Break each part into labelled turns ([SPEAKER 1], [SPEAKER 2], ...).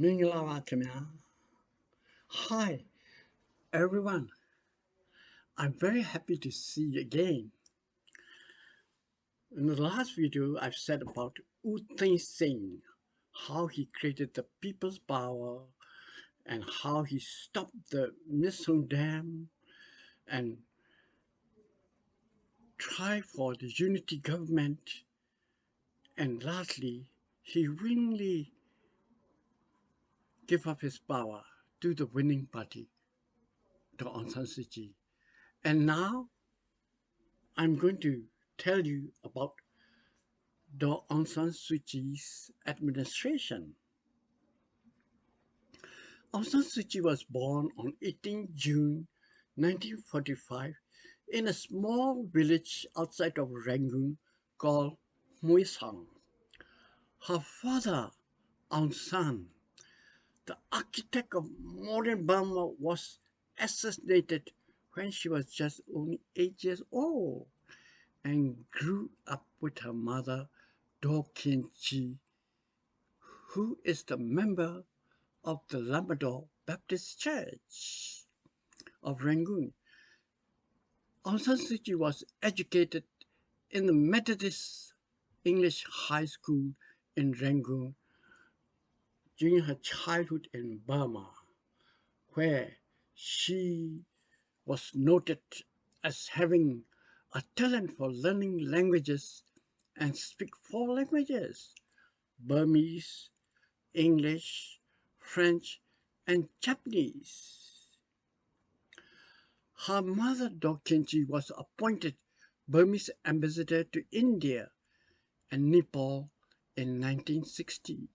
[SPEAKER 1] Minglawa Kamya. Hi everyone, I'm very happy to see you again. In the last video, I've said about U Thai Singh, how he created the People's Power and how he stopped the Misson Dam and tried for the unity government. And lastly, he willingly gave up his power to the winning party, to Aung San Suu Kyi. And now I'm going to tell you about the Aung San Suu Kyi's administration. Aung San Suu Kyi was born on 18 June 1945 in a small village outside of Rangoon called Muisang. Her father, Aung San, the architect of modern Burma, was assassinated when she was just only 8 years old and grew up with her mother, Do Kien Chi, who is the member of the Labrador Baptist Church of Rangoon. Aung San Suu Kyi was educated in the Methodist English High School in Rangoon during her childhood in Burma, where she was noted as having a talent for learning languages and speak 4 languages: Burmese, English, French, and Japanese. Her mother, Do Kien Chi, was appointed Burmese ambassador to India and Nepal in 1960.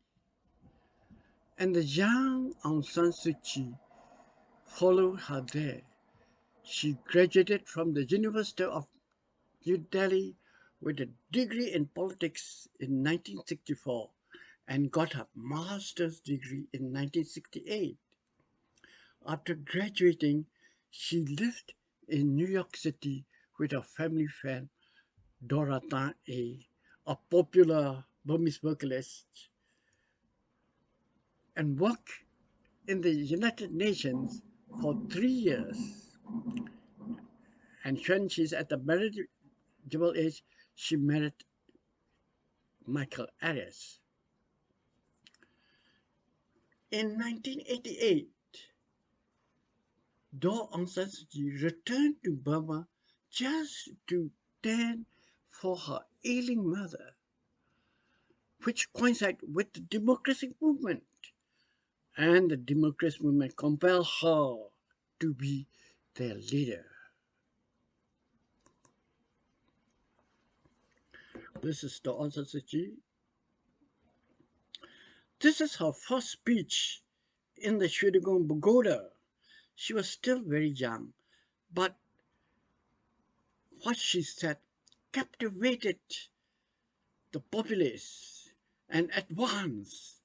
[SPEAKER 1] And the young Aung San Suu Kyi followed her there. She graduated from the University of New Delhi with a degree in politics in 1964 and got her master's degree in 1968. After graduating, she lived in New York City with her family friend Dora Tan a popular Burmese vocalist, and worked in the United Nations for 3 years. And when she's at the marriageable age, she married Michael Arias. In 1988, Do Aung San Suu Kyi returned to Burma just to tend for her ailing mother, which coincided with the democracy movement. And the democracy movement compelled her to be their leader. This is Do Aung San Suu Kyi. This is her first speech in the Shwedagon Pagoda. She was still very young, but what she said captivated the populace, and at once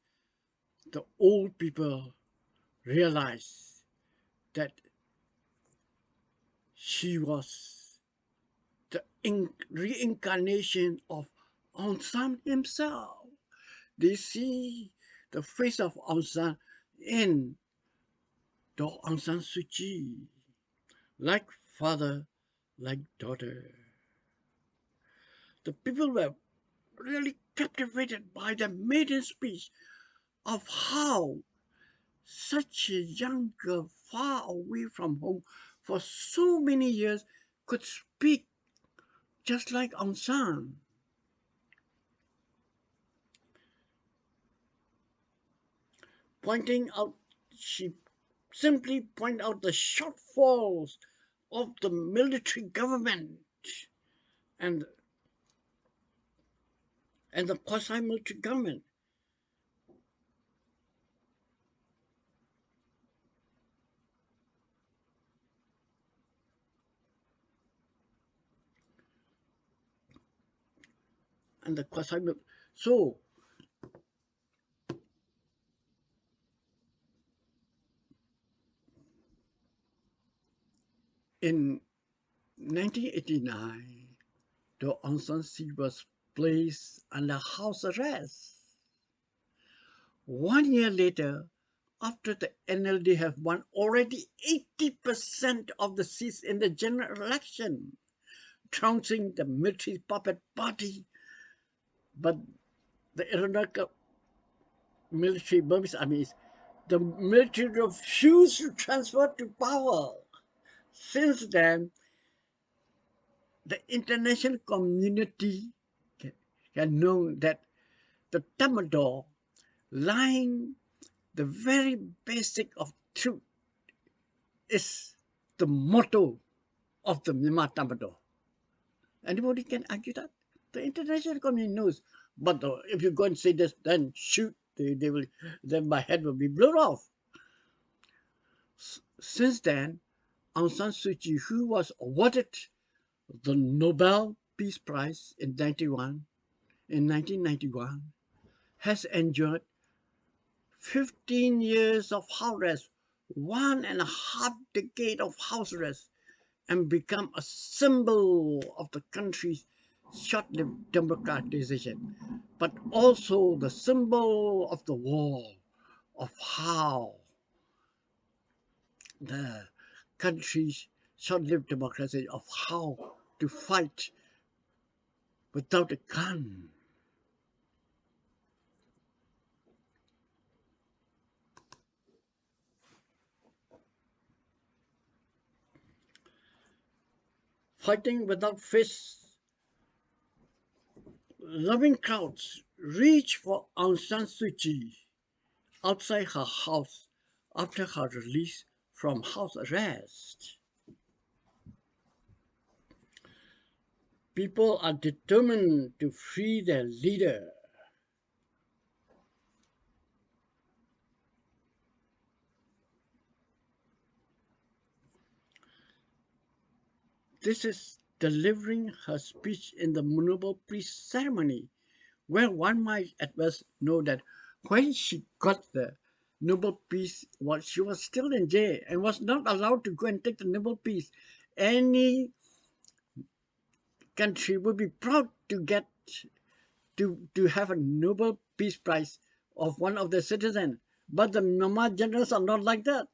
[SPEAKER 1] the old people realized that she was the reincarnation of Aung San himself. They see the face of Aung San in the Aung San Suu Kyi, like father, like daughter. The people were really captivated by the maiden speech of how such a young girl far away from home for so many years could speak just like Aung San. She simply pointed out the shortfalls of the military government and the quasi-military government. And the quasi-military. So, in 1989, the Aung San Suu Kyi was placed under house arrest. 1 year later, after the NLD have won already 80% of the seats in the general election, trouncing the military puppet party, but the ironical military Burmese armies, the military refused to transfer to power. Since then, the international community can know that the Tamador, lying the very basic of truth, is the motto of the Myanmar Tamador. Anybody can argue that? The international community knows. But if you go and say this, then shoot, they will, then my head will be blown off. Since then, Aung San Suu Kyi, who was awarded the Nobel Peace Prize in 1991, has endured 15 years of house arrest, 1.5 decade of house arrest, and become a symbol of the country's short-lived democratization, but also the symbol of the war, of how the country's short-lived democracy, of how to fight without a gun. Fighting without fists. Loving crowds reach for Aung San Suu Kyi outside her house after her release from house arrest. People are determined to free their leader. This is delivering her speech in the Nobel Peace ceremony, where one might at first know that when she got the Nobel Peace, she was still in jail and was not allowed to go and take the Nobel Peace. Any country would be proud to get to have a Nobel Peace Prize of one of their citizens. But the Myanmar generals are not like that.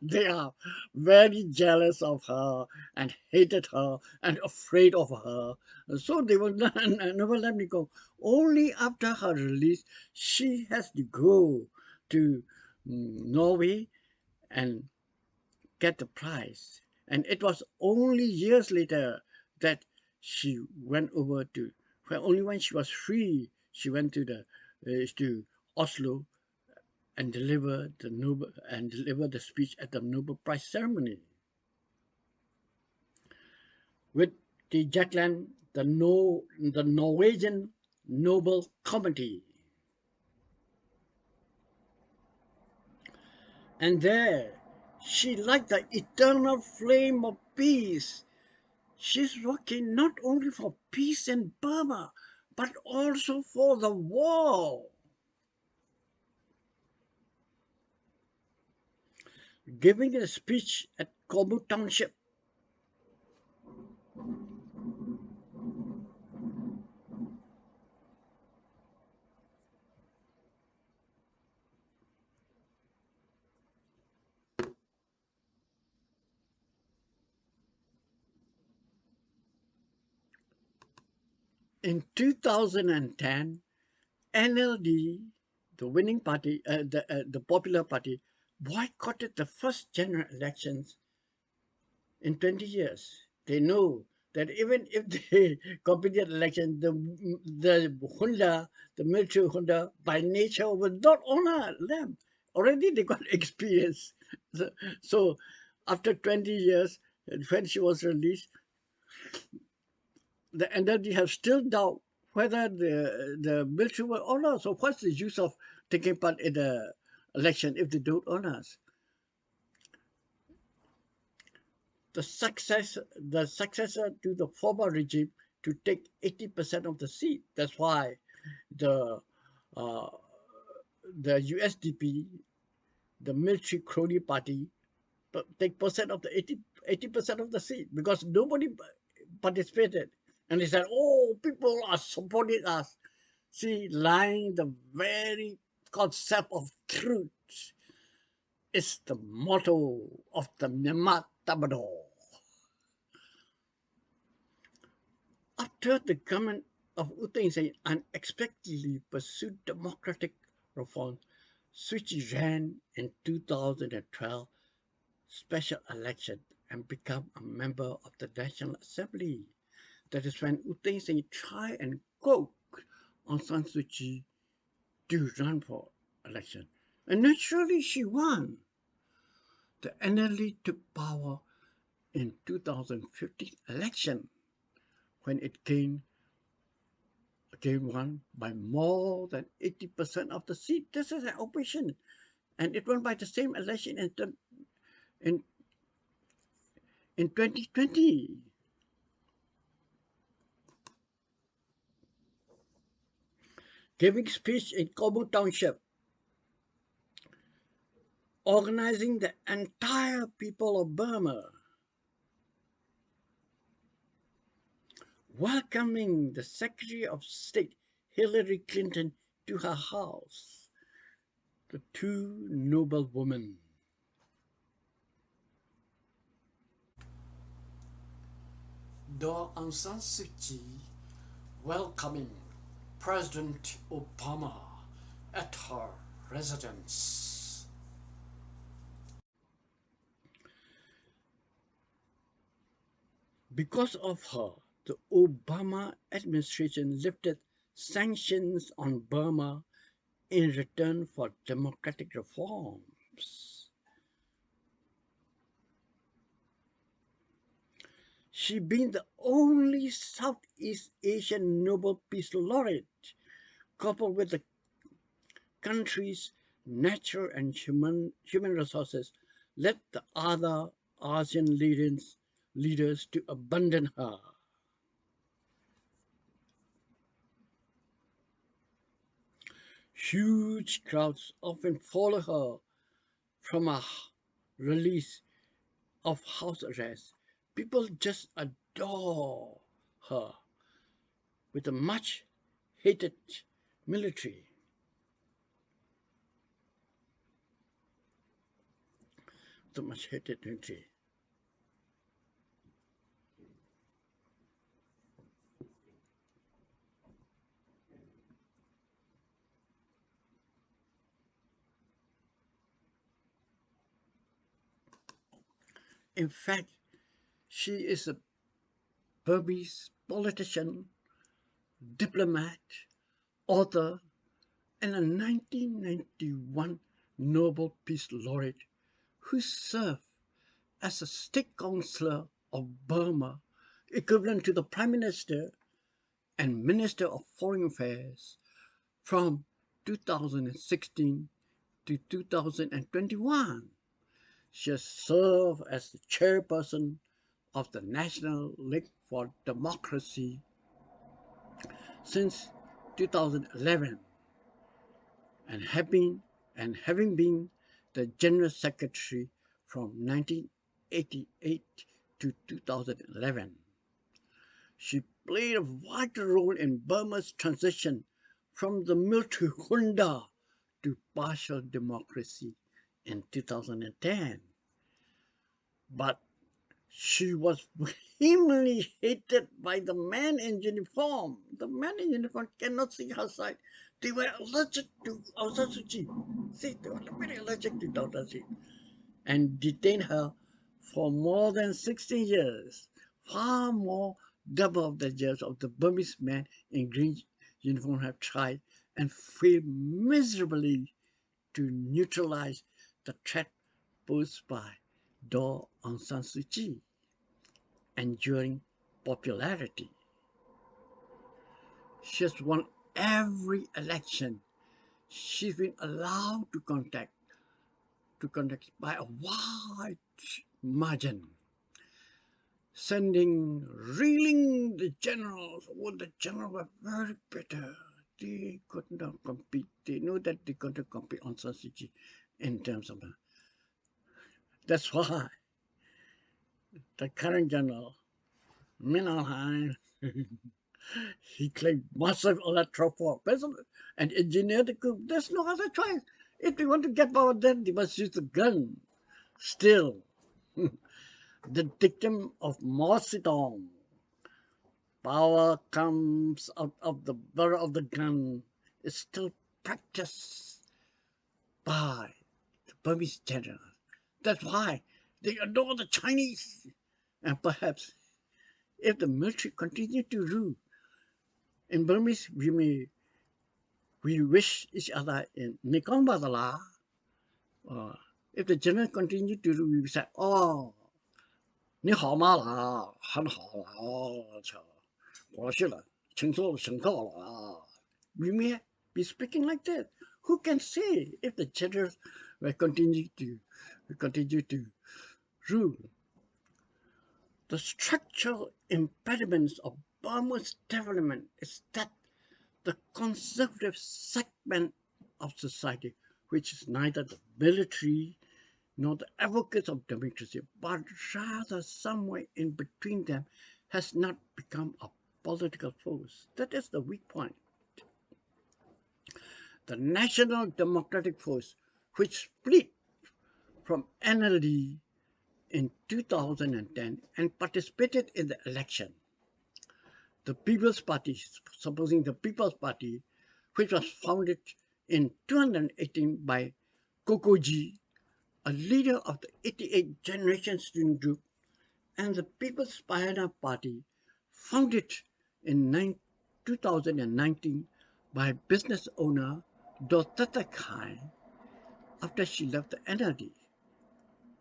[SPEAKER 1] They are very jealous of her and hated her and afraid of her. So they will never let me go. Only after her release, she has to go to Norway and get the prize. And it was only years later that she went over to, well, only when she was free, she went to Oslo and delivered the speech at the Nobel Prize ceremony. With the Jackland, the Norwegian Nobel Committee. And there, she light the eternal flame of peace. She's working not only for peace in Burma, but also for the war. Giving a speech at Komu Township. In 2010, NLD, the winning party, the Popular Party, boycotted the first general elections in 20 years. They know that even if they competed election, the junta, the military junta, by nature will not honor them. Already they got experience. So after 20 years, when she was released, the NLD have still doubt whether the military will honor. So what's the use of taking part in the election if they don't honor us? The successor to the former regime to take 80% of the seat. That's why the uh, the USDP, the military crony party, take percent of the 80% of the seat because nobody participated. And they said, oh, people are supporting us. See, lying the very concept of truth is the motto of the Myanmar Tabador. After the government of U Thein Sein unexpectedly pursued democratic reforms, Suu Kyi ran in 2012 special election and became a member of the National Assembly. That is when U Thein Sein tried and coaxed Aung San Suu Kyi to run for election. And naturally she won. The NLD took power in 2015 election when it gained won by more than 80% of the seat. This is an opposition, and it won by the same election in, in 2020. Giving speech in Kobu Township, organizing the entire people of Burma, welcoming the Secretary of State Hillary Clinton to her house, the two noble women. Aung San Suu Kyi welcoming President Obama at her residence. Because of her, the Obama administration lifted sanctions on Burma in return for democratic reforms. She being the only Southeast Asian Nobel Peace Laureate, coupled with the country's natural and human resources, led the other ASEAN leaders to abandon her. Huge crowds often follow her from a release of house arrest. People just adore her with a much hated military. The much hated military. In fact, she is a Burmese politician, diplomat, author, and a 1991 Nobel Peace Laureate who served as a state councillor of Burma, equivalent to the Prime Minister and Minister of Foreign Affairs from 2016 to 2021. She has served as the chairperson of the National League for Democracy since 2011 and having been the General Secretary from 1988 to 2011. She played a vital role in Burma's transition from the military junta to partial democracy in 2010. But she was vehemently hated by the men in uniform. The men in uniform cannot see her side. They were allergic to Aung San Suu Kyi. See, they were very allergic to Aung San Suu Kyi and detained her for more than 16 years, far more double the years of the Burmese men in green uniform have tried and failed miserably to neutralize the threat posed by Aung San Suu Kyi, enduring popularity. She has won every election. She's been allowed to contact by a wide margin, reeling the generals. Oh, the generals were very bitter. They could not compete. They knew that they couldn't compete on San Suu Kyi in terms of that. That's why the current general, Min Aung Hlaing, He claimed massive electro and engineered the coup. There's no other choice. If they want to get power, then they must use the gun. Still, the dictum of Mao Zedong, power comes out of the barrel of the gun, is still practiced by the Burmese generals. That's why they adore the Chinese. And perhaps if the military continue to rule in Burmese, we wish each other in Mekong Badala. If the general continue to rule, we will say, oh, 你好吗啦，很好啦，我去了，请到了啊。We may be speaking like that. Who can say if the generals will continue to rule? The structural impediments of Burma's development is that the conservative segment of society, which is neither the military nor the advocates of democracy, but rather somewhere in between them, has not become a political force. That is the weak point. The National Democratic Force, which split from NLD in 2010 and participated in the election. The People's Party, supposing the People's Party, which was founded in 2018 by Kokoji, a leader of the 88 Generation Student Group, and the People's Pioneer Party, founded in 2019 by business owner Dortetta Kai after she left the NLD.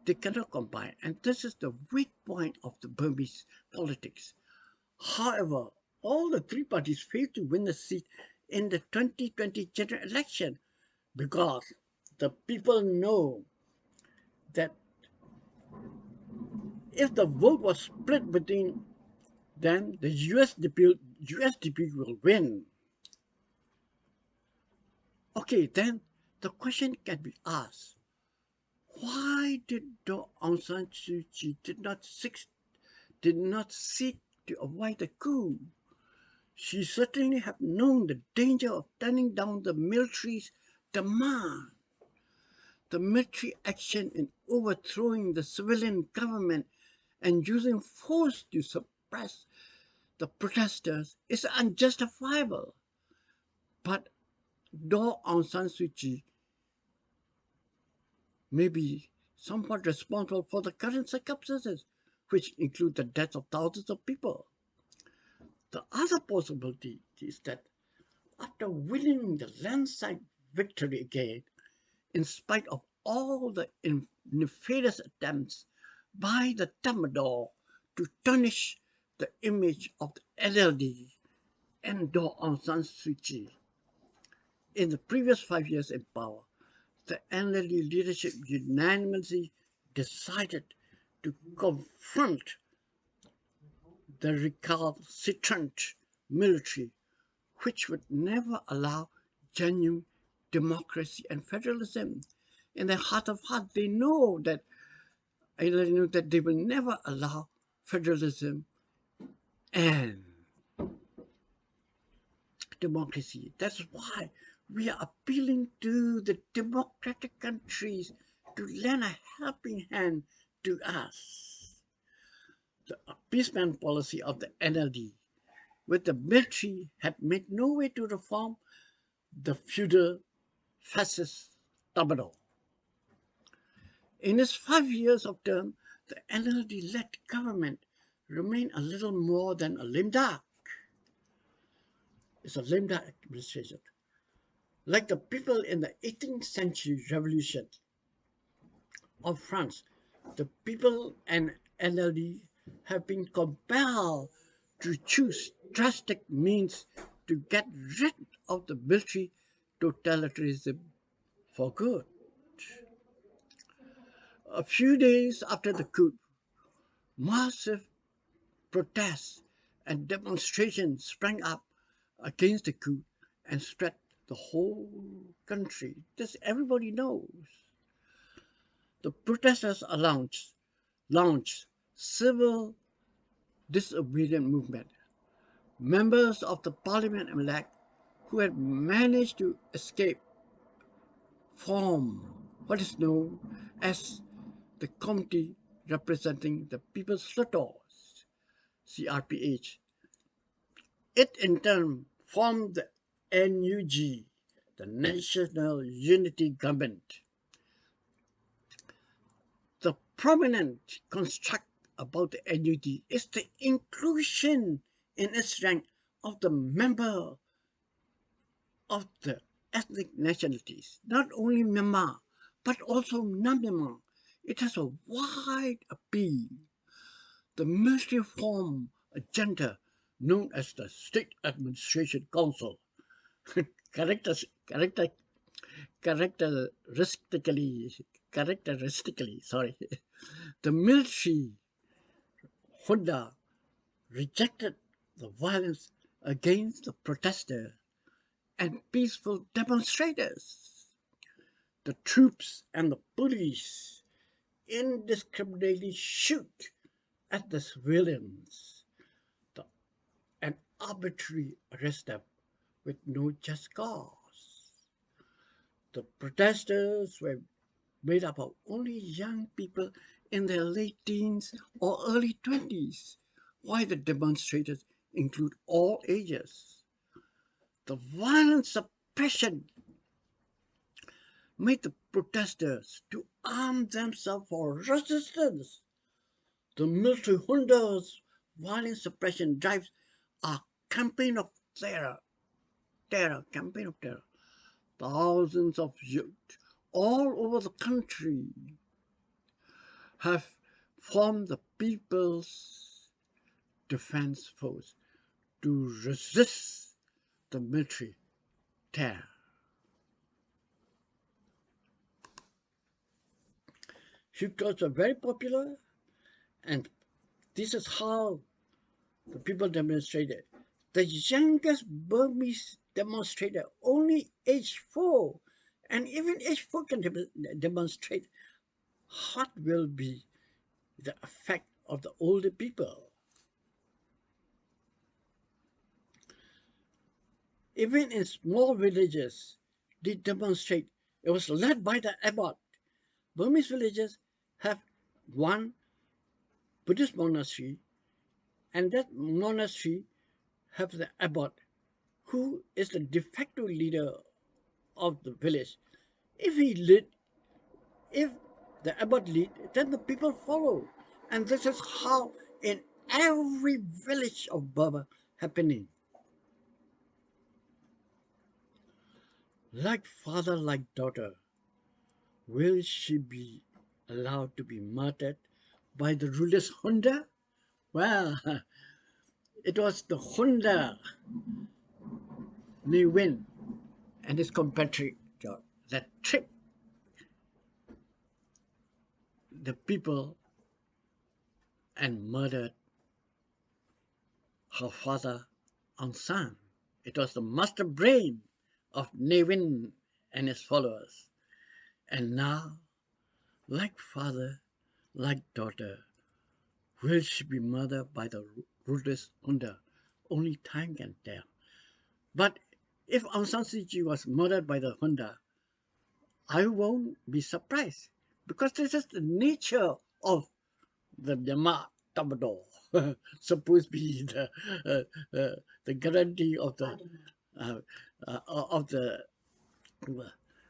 [SPEAKER 1] They cannot combine, and this is the weak point of the Burmese politics. However, all the three parties failed to win a seat in the 2020 general election because the people know that if the vote was split between them, the USDP will win. Okay, then the question can be asked, why did Aung San Suu Kyi did not seek to avoid the coup? She certainly had known the danger of turning down the military's demand. The military action in overthrowing the civilian government and using force to suppress the protesters is unjustifiable. But though Aung San Suu Kyi may be somewhat responsible for the current circumstances, which include the deaths of thousands of people, the other possibility is that after winning the landslide victory again, in spite of all the nefarious attempts by the Tamador to tarnish the image of the NLD and Aung San Suu Kyi, in the previous 5 years in power, the NLD leadership unanimously decided to confront the recalcitrant military, which would never allow genuine democracy and federalism. In their heart of hearts, they know that they will never allow federalism and democracy. That's why we are appealing to the democratic countries to lend a helping hand to us. The appeasement policy of the NLD with the military had made no way to reform the feudal fascist Tamador. In its 5 years of term, the NLD-led government remained a little more than a lame duck. It's a lame duck administration. Like the people in the 18th century revolution of France, the people and NLD have been compelled to choose drastic means to get rid of the military totalitarianism for good. A few days after the coup, massive protests and demonstrations sprang up against the coup and spread the whole country. This everybody knows. The protesters launched civil disobedient movement, Members of the parliament-elect who had managed to escape form what is known as the Committee Representing the People's Flotors, CRPH. It in turn formed the NUG, the National Unity Government. The prominent construct about the NUG is the inclusion in its rank of the member of the ethnic nationalities, not only Myanmar, but also non-Myanmar. It has a wide appeal. The military form a junta known as the State Administration Council. Characters, character, characteristically, sorry, the military junta rejected the violence against the protesters and peaceful demonstrators. The troops and the police indiscriminately shoot at the civilians and arbitrarily arrest them with no just cause. The protesters were made up of only young people in their late teens or early 20s, while the demonstrators include all ages. The violent suppression made the protesters to arm themselves for resistance. The military junta's violent suppression drives a campaign of campaign of terror. Thousands of youth all over the country have formed the People's Defense Force to resist the military terror. Youth clubs are very popular, and this is how the people demonstrated. The youngest Burmese demonstrator, only age 4, and even age 4 can demonstrate. What will be the effect of the older people? Even in small villages, they demonstrate. It was led by the abbot. Burmese villages have one Buddhist monastery, and that monastery have the abbot, who is the de facto leader of the village. If the abbot lead, then the people follow. And this is how in every village of Burma happening. Like father, like daughter, will she be allowed to be murdered by the ruler's junta? Well, it was the junta, Ne Win, and his compatriot that tricked the people and murdered her father, Aung San. It was the master brain of Ne Win and his followers. And now, like father, like daughter, will she be murdered by the ruthless junta? Only time can tell. But if Aung San Suu Kyi was murdered by the junta, I won't be surprised, because this is the nature of the Myanmar Tabador, supposed to be the guarantee of the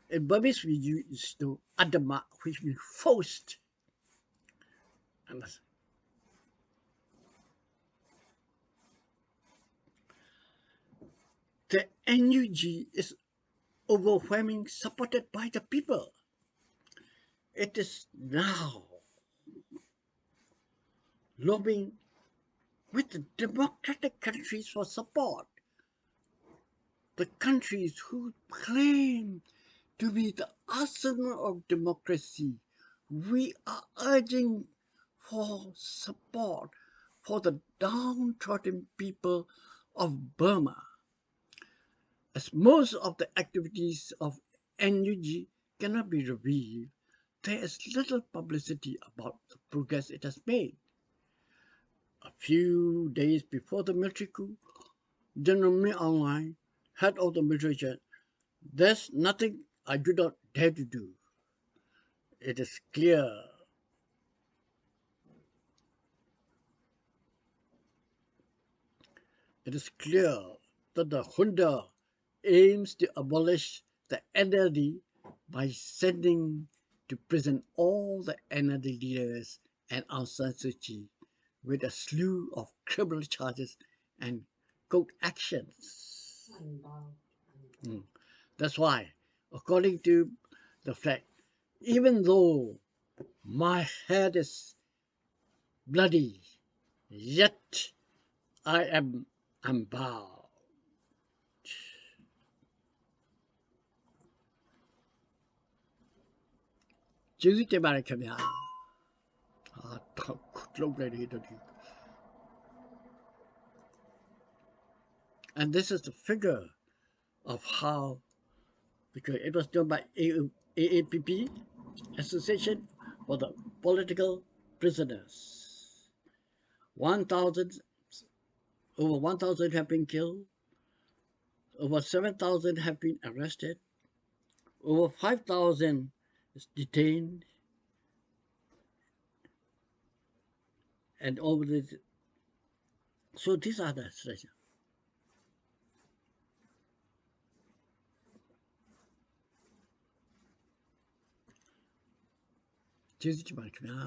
[SPEAKER 1] in Burmese we use the Adama, which means forced. The NUG is overwhelmingly supported by the people. It is now lobbying with the democratic countries for support. The countries who claim to be the arsenal of democracy, we are urging for support for the downtrodden people of Burma. As most of the activities of NUG cannot be revealed, there is little publicity about the progress it has made. A few days before the military coup, General Min Aung, head of the military, said, "There's nothing I do not dare to do. It is clear." It is clear that the junta aims to abolish the NLD by sending to prison all the NLD leaders and Aung San Suu Kyi with a slew of criminal charges and court actions. That's why, according to the flag, even though my head is bloody, yet I am unbowed. ကျေးဇူးတင်ပါတယ်ခင်ဗျာလုံးလိုက်တယ်တည်း and this is the figure of how, because it was done by AAPP, Association for the Political Prisoners. over 1,000 have been killed, over 7,000 have been arrested, over 5,000 is detained, and over the, so these are the situations.ကျေးဇူးတင်ပါတယ်ခင်ဗျာ